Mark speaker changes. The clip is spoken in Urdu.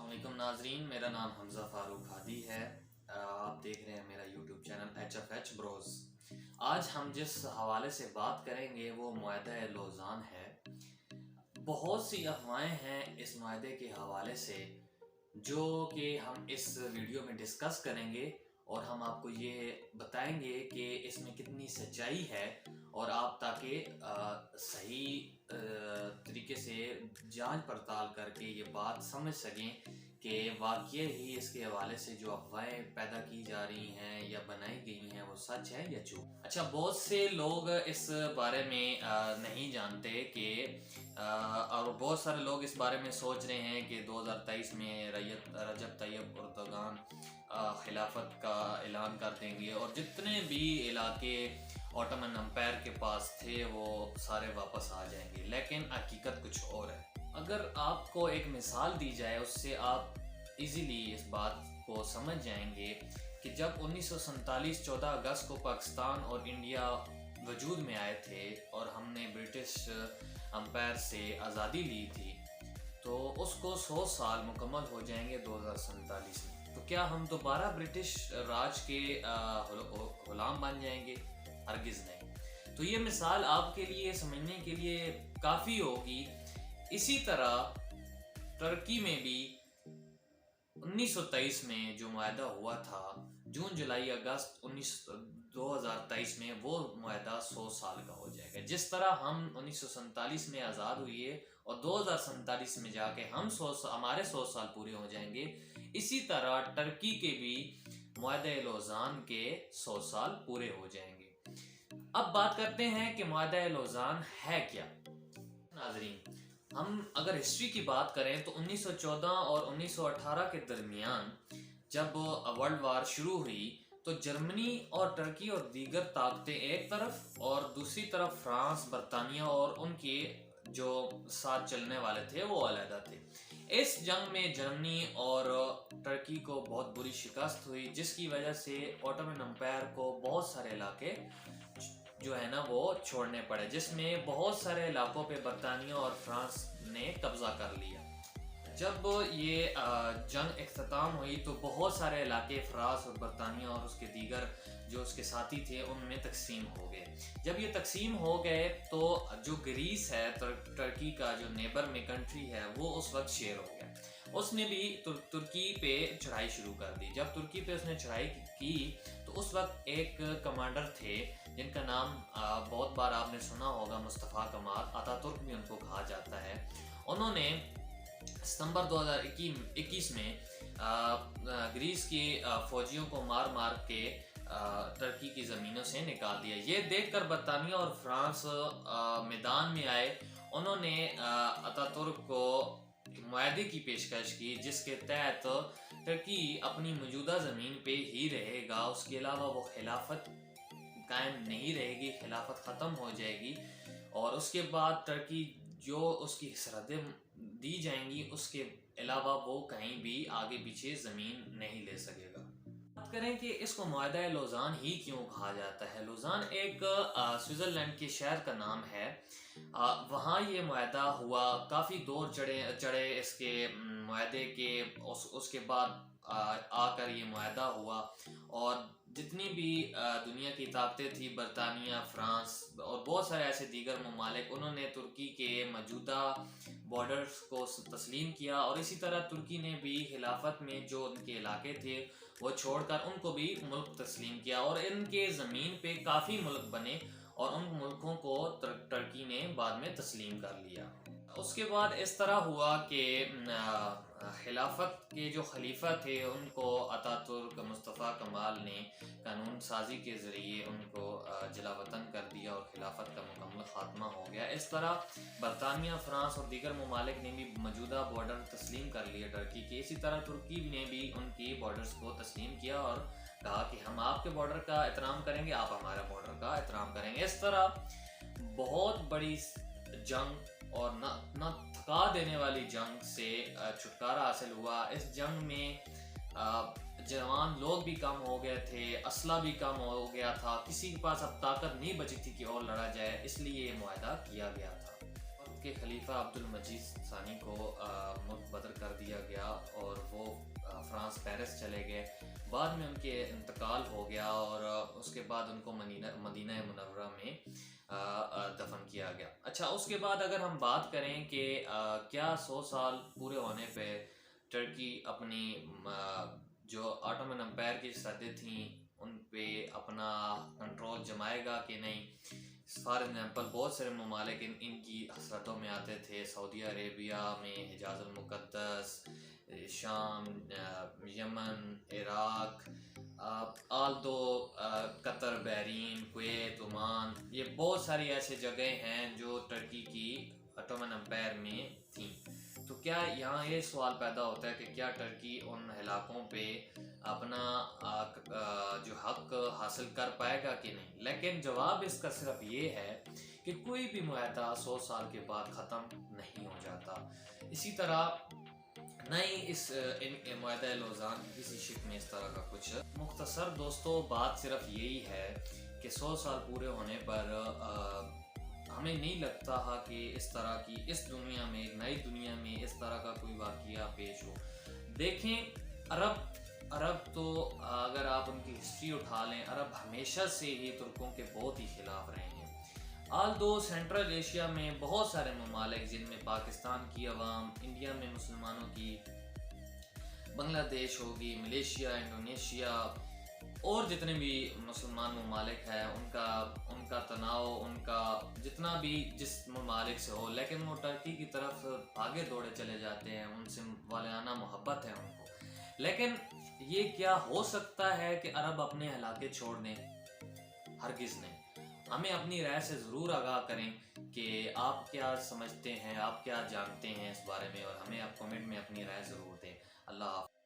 Speaker 1: السلام علیکم ناظرین، میرا نام حمزہ فاروق ہادی ہے۔ آپ دیکھ رہے ہیں میرا یوٹیوب چینل HFH بروز۔ آج ہم جس حوالے سے بات کریں گے وہ معاہدہ لوزان ہے۔ بہت سی افواہیں ہیں اس معاہدے کے حوالے سے جو کہ ہم اس ویڈیو میں ڈسکس کریں گے، اور ہم آپ کو یہ بتائیں گے کہ اس میں کتنی سچائی ہے، اور آپ تاکہ صحیح طریقے سے جانچ پڑتال کر کے یہ بات سمجھ سکیں کہ واقعی ہی اس کے حوالے سے جو افواہیں پیدا کی جا رہی ہیں یا بنائی گئی ہیں وہ سچ ہے یا جھوٹ۔ اچھا، بہت سے لوگ اس بارے میں نہیں جانتے کہ اور بہت سارے لوگ اس بارے میں سوچ رہے ہیں کہ 2023 میں رجب طیب اردگان خلافت کا اعلان کر دیں گے، اور جتنے بھی علاقے آٹومن امپائر کے پاس تھے وہ سارے واپس آ جائیں گے، لیکن حقیقت کچھ اور ہے۔ اگر آپ کو ایک مثال دی جائے اس سے آپ ایزیلی اس بات کو سمجھ جائیں گے کہ جب 1947 14 اگست کو پاکستان اور انڈیا وجود میں آئے تھے اور ہم نے برٹش امپائر سے آزادی لی تھی، تو اس کو 100 سال مکمل ہو جائیں گے 2047 میں۔ تو کیا ہم دوبارہ برٹش راج کے غلام بن جائیں گے؟ ہرگز نہیں۔ تو یہ مثال آپ کے لیے سمجھنے کے لیے کافی ہوگی۔ اسی طرح ترکی میں بھی 1923 میں جو معاہدہ ہوا تھا، جون جولائی اگست 2023 میں وہ معاہدہ 100 سال کا ہو جائے گا۔ جس طرح ہم 1947 میں آزاد ہوئے اور 2047 میں جا کے ہمارے 100 سال پورے ہو جائیں گے، اسی طرح ترکی کے بھی معاہدہ لوزان کے 100 سال پورے ہو جائیں گے۔ اب بات کرتے ہیں کہ معاہدہ لوزان ہے کیا۔ ناظرین، ہم اگر ہسٹری کی بات کریں تو 1914 اور 1918 کے درمیان جب ورلڈ وار شروع ہوئی تو جرمنی اور ترکی اور دیگر طاقتیں ایک طرف اور دوسری طرف فرانس، برطانیہ اور ان کے جو ساتھ چلنے والے تھے وہ علیحدہ تھے۔ اس جنگ میں جرمنی اور ترکی کو بہت بری شکست ہوئی، جس کی وجہ سے آٹومن امپائر کو بہت سارے علاقے جو ہے نا وہ چھوڑنے پڑے، جس میں بہت سارے علاقوں پہ برطانیہ اور فرانس نے قبضہ کر لیا۔ جب یہ جنگ اختتام ہوئی تو بہت سارے علاقے فرانس اور برطانیہ اور اس کے دیگر جو اس کے ساتھی تھے ان میں تقسیم ہو گئے۔ جب یہ تقسیم ہو گئے تو جو گریس ہے، ترکی کا جو نیبر میں کنٹری ہے، وہ اس وقت شیئر ہو گیا۔ اس نے بھی ترکی پہ چڑھائی شروع کر دی۔ جب ترکی پہ اس نے چڑھائی کی تو اس وقت ایک کمانڈر تھے جن کا نام بہت بار آپ نے سنا ہوگا، مصطفیٰ کمال، آتا ترک بھی ان کو کہا جاتا ہے۔ انہوں نے ستمبر 2021 میں گریس کی فوجیوں کو مار مار کے ترکی کی زمینوں سے نکال دیا۔ یہ دیکھ کر برطانیہ اور فرانس میدان میں آئے۔ انہوں نے آتا ترک کو معاہدے کی پیشکش کی جس کے تحت ترکی اپنی موجودہ زمین پہ ہی رہے گا، اس کے علاوہ وہ خلافت قائم نہیں رہے گی، خلافت ختم ہو جائے گی، اور اس کے بعد ترکی جو اس کی سرحدیں دی جائیں گی اس کے علاوہ وہ کہیں بھی آگے پیچھے زمین نہیں لے سکے گا۔ بات کریں کہ اس کو معاہدہ لوزان ہی کیوں کہا جاتا ہے۔ لوزان ایک سوئٹزرلینڈ کے شہر کا نام ہے۔ وہاں یہ معاہدہ ہوا، کافی دور چڑھے اس کے معاہدے کے، اس کے بعد آ کر یہ معاہدہ ہوا، اور جتنی بھی دنیا کی طاقتیں تھیں، برطانیہ، فرانس اور بہت سارے ایسے دیگر ممالک، انہوں نے ترکی کے موجودہ بارڈرز کو تسلیم کیا، اور اسی طرح ترکی نے بھی خلافت میں جو ان کے علاقے تھے وہ چھوڑ کر ان کو بھی ملک تسلیم کیا، اور ان کے زمین پہ کافی ملک بنے، اور ان ملکوں کو ترکی نے بعد میں تسلیم کر لیا۔ اس کے بعد اس طرح ہوا کہ خلافت کے جو خلیفہ تھے ان کو آتا ترک مصطفیٰ کمال نے قانون سازی کے ذریعے ان کو جلا وطن کر دیا اور خلافت کا مکمل خاتمہ ہو گیا۔ اس طرح برطانیہ، فرانس اور دیگر ممالک نے بھی موجودہ بارڈر تسلیم کر لیے ترکی کے۔ اسی طرح ترکی نے بھی ان کی بارڈرز کو تسلیم کیا اور کہا کہ ہم آپ کے بارڈر کا احترام کریں گے، آپ ہمارا بارڈر کا احترام کریں گے۔ اس طرح بہت بڑی جنگ اور نہ تھکا دینے والی جنگ سے چھٹکارا حاصل ہوا۔ اس جنگ میں جوان لوگ بھی کم ہو گئے تھے، اسلحہ بھی کم ہو گیا تھا، کسی کے پاس اب طاقت نہیں بچی تھی کہ اور لڑا جائے، اس لیے یہ معاہدہ کیا گیا تھا۔ کے خلیفہ عبد المجید ثانی کو ملک بدر کر دیا گیا اور وہ فرانس پیرس چلے گئے. بعد میں ان کے انتقال ہو گیا اور اس کے بعد ان کو مدینہ منورہ میں دفن کیا گیا. اچھا اس کے بعد اگر ہم بات کریں کہ کیا 100 سال پورے ہونے پہ ٹرکی اپنی جو آٹومن امپائر کی سرحدیں تھیں ان پہ اپنا کنٹرول جمائے گا کہ نہیں. فار ایگزامپل بہت سارے ممالک ان کی حسرتوں میں آتے تھے. سعودی عربیہ میں حجاز المقدس، شام، یمن، عراق، آلدو، قطر، بحرین، کویت، عمان، یہ بہت ساری ایسے جگہیں ہیں جو ٹرکی کی آٹومن امپائر میں تھیں. تو کیا یہاں یہ سوال پیدا ہوتا ہے کہ کیا ٹرکی ان علاقوں پہ اپنا جو حق حاصل کر پائے گا کہ نہیں. لیکن جواب اس کا صرف یہ ہے کہ کوئی بھی معاہدہ 100 سال کے بعد ختم نہیں ہو جاتا. اسی طرح نہ ہی اس معاہدہ لوزان کسی شکل میں اس طرح کا کچھ. مختصر دوستو بات صرف یہی ہے کہ 100 سال پورے ہونے پر ہمیں نہیں لگتا کہ اس طرح کی اس دنیا میں ایک نئی دنیا میں اس طرح کا کوئی واقعہ پیش ہو. دیکھیں عرب تو اگر آپ ان کی ہسٹری اٹھا لیں، عرب ہمیشہ سے ہی ترکوں کے بہت ہی خلاف رہے ہیں. آلدو سینٹرل ایشیا میں بہت سارے ممالک جن میں پاکستان کی عوام، انڈیا میں مسلمانوں کی، بنگلہ دیش ہوگی، ملیشیا، انڈونیشیا اور جتنے بھی مسلمان ممالک ہیں ان کا تناؤ، ان کا جتنا بھی جس ممالک سے ہو، لیکن وہ ٹرکی کی طرف آگے دوڑے چلے جاتے ہیں. ان سے والہانہ محبت ہے ان کو. لیکن یہ کیا ہو سکتا ہے کہ عرب اپنے علاقے چھوڑ دیں؟ ہرگز نہیں. ہمیں اپنی رائے سے ضرور آگاہ کریں کہ آپ کیا سمجھتے ہیں، آپ کیا جانتے ہیں اس بارے میں، اور ہمیں آپ کمنٹ میں اپنی رائے ضرور دیں. اللہ حافظ.